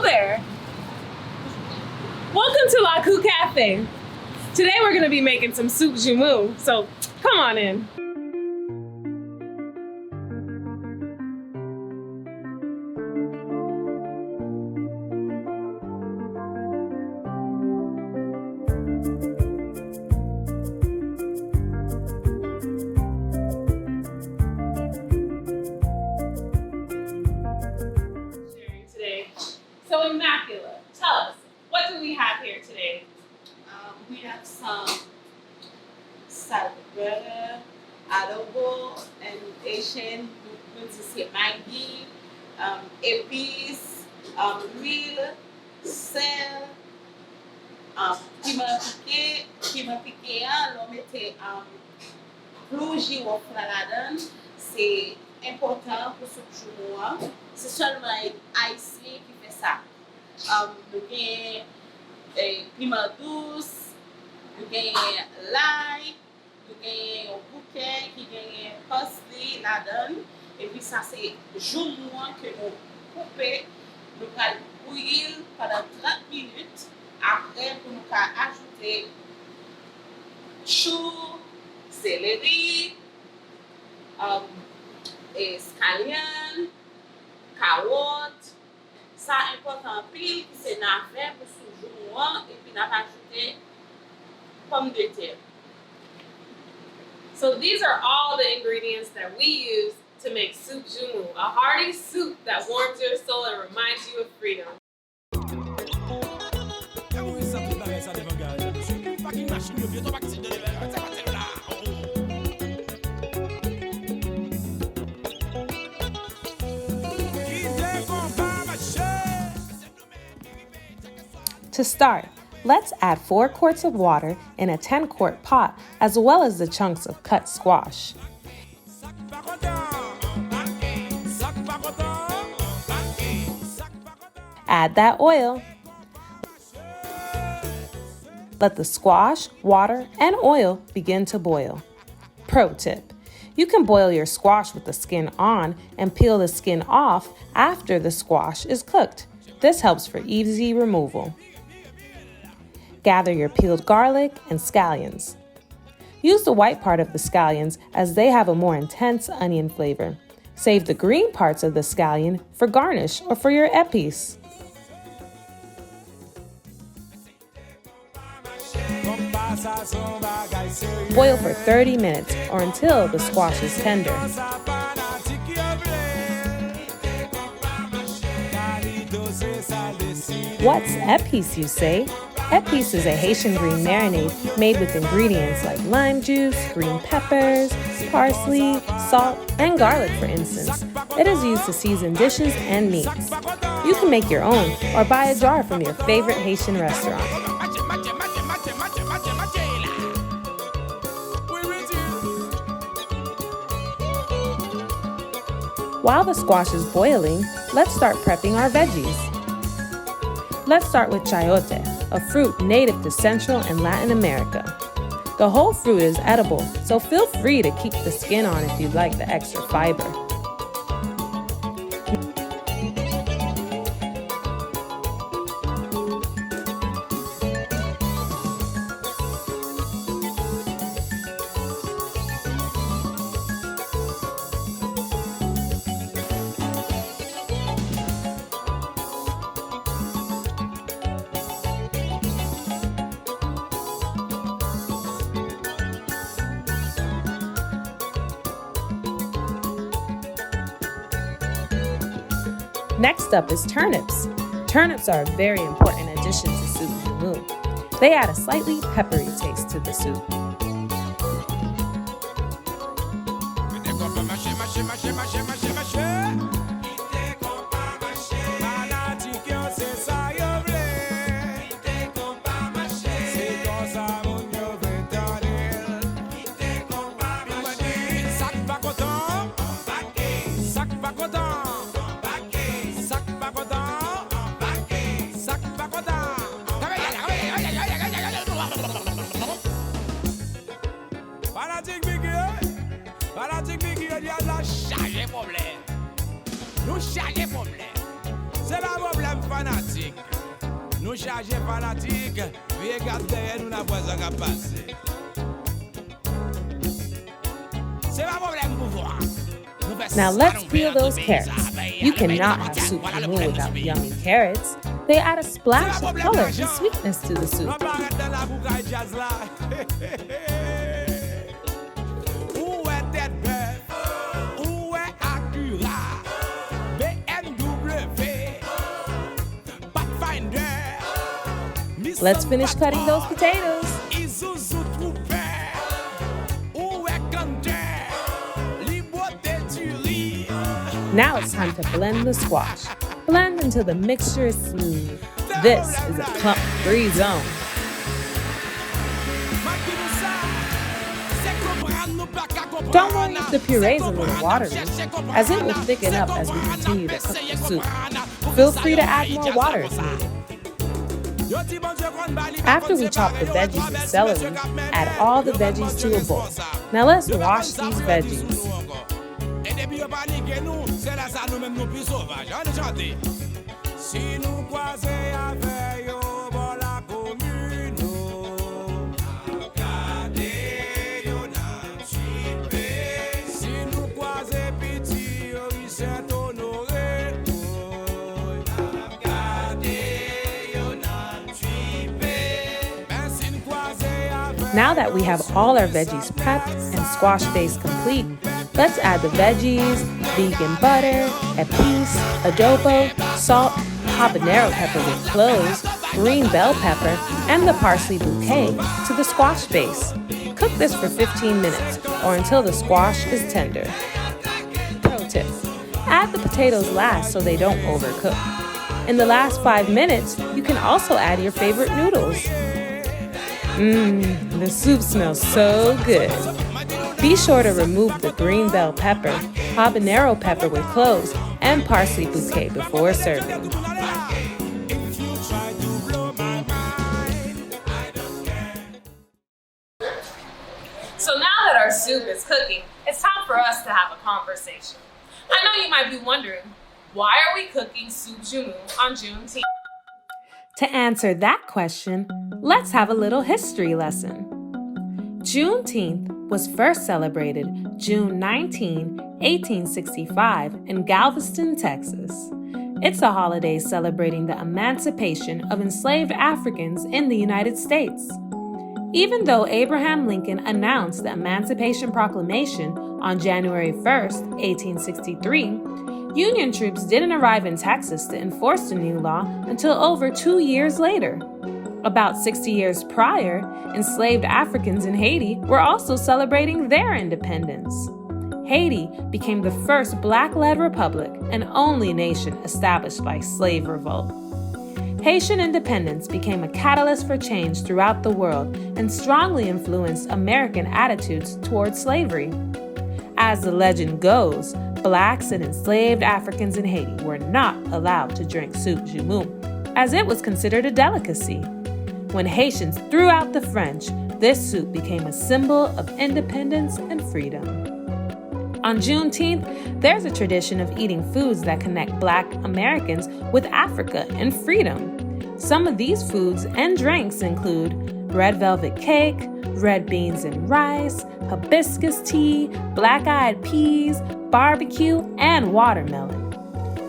there! Welcome to Lakou Café. Today we're going to be making some soup joumou, so come on in. So Immacula, tell us, what do we have here today? We have some salad butter, adobo, and Haitian, we say Maggi, épices, huile, sel, piment piqué, l'on mette rouge ou flaladon. C'est important pour soup joumou. C'est seulement haïtien qui fait ça. Nous avons piment douce, nous avons l'ail, nous avons un bouquet qui a parsley là-dedans. Et puis ça c'est joumou que nous coupons, nous allons bouillir pendant 30 minutes. Après, pour nous ajouter chou, céleri, scallion, carotte. Ça important pile, c'est navet pour soup joumou et puis nous ajouter pommes de terre. So these are all the ingredients that we use to make soup joumou, a hearty soup that warms your soul and reminds you of freedom. To start, let's add 4 quarts of water in a 10-quart pot, as well as the chunks of cut squash. Add that oil. Let the squash, water, and oil begin to boil. Pro tip: you can boil your squash with the skin on and peel the skin off after the squash is cooked. This helps for easy removal. Gather your peeled garlic and scallions. Use the white part of the scallions as they have a more intense onion flavor. Save the green parts of the scallion for garnish or for your épices. Boil for 30 minutes or until the squash is tender. What's épices, you say? Épices is a Haitian green marinade made with ingredients like lime juice, green peppers, parsley, salt, and garlic, for instance. It is used to season dishes and meats. You can make your own or buy a jar from your favorite Haitian restaurant. While the squash is boiling, let's start prepping our veggies. Let's start with chayote, a fruit native to Central and Latin America. The whole fruit is edible, so feel free to keep the skin on if you'd like the extra fiber. Next up is turnips. Turnips are a very important addition to soup joumou. They add a slightly peppery taste to the soup. Nous cherchons problème. C'est pas problème fanatique. Nous chargés fanatiques, regarde derrière nous, n'a pas ça qui passe. C'est pas problème pour voir. Now let's peel those carrots. You cannot have soup joumou without yummy carrots. They add a splash of color and sweetness to the soup. Let's finish cutting those potatoes. Now it's time to blend the squash. Blend until the mixture is smooth. This is a clump-free zone. Don't worry if the puree is a little watery, as it will thicken up as we continue to cook the soup. Feel free to add more water if needed. After we chop the veggies and celery, add all the veggies to a bowl. Now let's wash these veggies. Now that we have all our veggies prepped and squash base complete, let's add the veggies, vegan butter, épices, adobo, salt, habanero pepper with cloves, green bell pepper, and the parsley bouquet to the squash base. Cook this for 15 minutes or until the squash is tender. Pro tip: add the potatoes last so they don't overcook. In the last 5 minutes, you can also add your favorite noodles. The soup smells so good. Be sure to remove the green bell pepper, habanero pepper with cloves, and parsley bouquet before serving. So now that our soup is cooking, it's time for us to have a conversation. I know you might be wondering, why are we cooking soup joumou on Juneteenth? To answer that question, let's have a little history lesson. Juneteenth was first celebrated June 19, 1865 in Galveston, Texas. It's a holiday celebrating the emancipation of enslaved Africans in the United States. Even though Abraham Lincoln announced the Emancipation Proclamation on January 1, 1863, Union troops didn't arrive in Texas to enforce the new law until over 2 years later. About 60 years prior, enslaved Africans in Haiti were also celebrating their independence. Haiti became the first Black-led republic and only nation established by slave revolt. Haitian independence became a catalyst for change throughout the world and strongly influenced American attitudes towards slavery. As the legend goes, Blacks and enslaved Africans in Haiti were not allowed to drink soup joumou, as it was considered a delicacy. When Haitians threw out the French, this soup became a symbol of independence and freedom. On Juneteenth, there's a tradition of eating foods that connect Black Americans with Africa and freedom. Some of these foods and drinks include red velvet cake, red beans and rice, hibiscus tea, black-eyed peas, barbecue, and watermelon.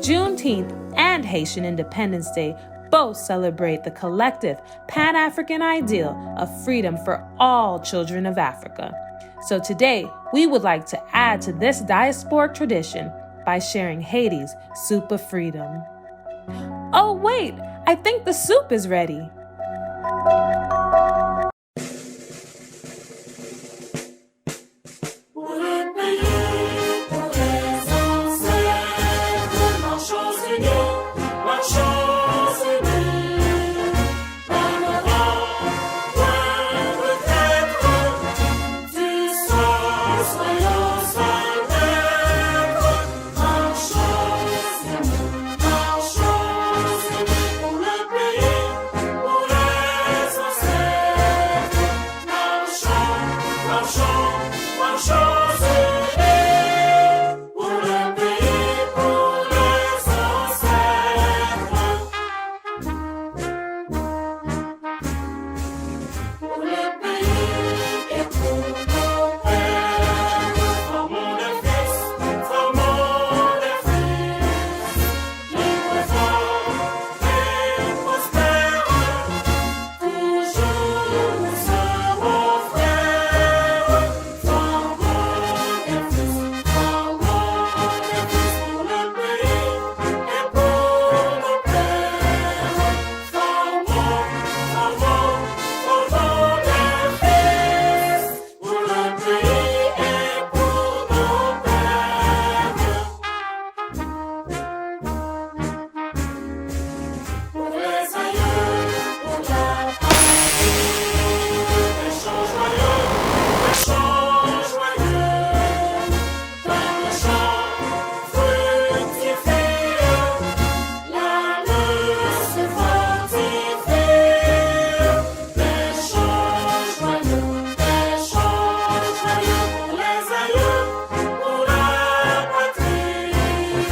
Juneteenth and Haitian Independence Day both celebrate the collective Pan-African ideal of freedom for all children of Africa. So today, we would like to add to this diasporic tradition by sharing Haiti's soup of freedom. Oh wait, I think the soup is ready.